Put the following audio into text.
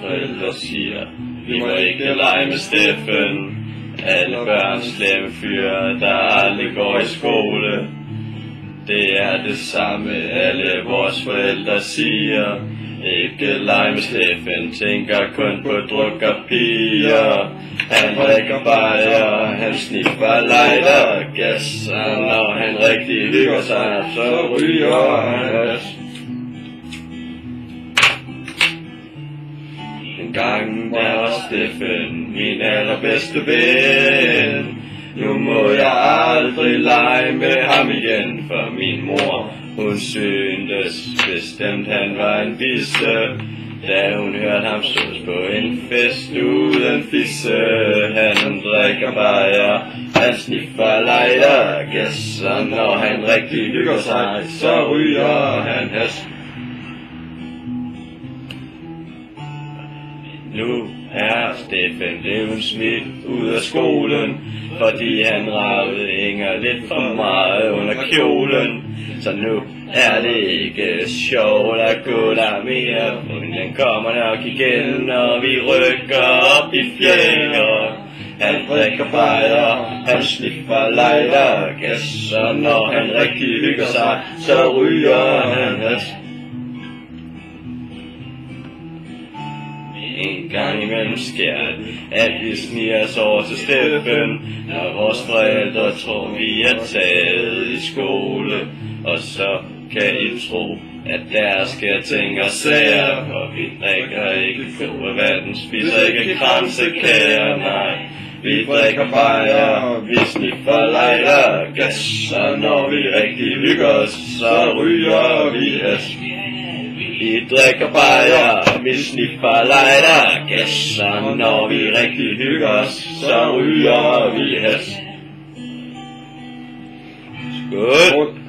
forældre siger, vi må ikke lege med Steffen. Alle børn slemme fyre, der aldrig går i skole. Det er det samme, alle vores forældre siger. Ikke lege med Steffen, tænker kun på druk og piger. Han drikker bajer, han sniffer lighter, gasser, når han rigtig hygger sig, så ryger han gas. En gang der var Steffen min allerbedste ven. Nu må jeg aldrig lege med ham igen, for min mor, hun syntes bestemt han var en bisse, da hun hørte ham slås på en fest uden fisse. Han drikker bajer, han sniffer lighter, gasser, når han rigtig hygger sig, så ryger han hash. Nu er Steffen blevet smidt ud af skolen, fordi han ravede Inger lidt for meget under kjolen. Så nu er det ikke sjovt at gå der mere, men den kommer nok igen, når vi rykker op i fjerde. Han drikker bajer, han sniffer lighter, gasser, når han rigtig hygger sig, så ryger han hash. En gang imellem sker det, at vi sniger os over til Steffen, når vores forældre tror, vi er taget i skole. Og så kan I tro, at der sker ting og sager, for vi drikker ikke kogevatten, spiser ikke kransekager, nej. Vi drikker bajer, vi sniffer lighter, gasser, når vi rigtig hygger os, så ryger vi hash. Vi drikker bajer, vi sniffer lighter, gasser, når vi rigtig hygger os, så ryger vi hash. Skål!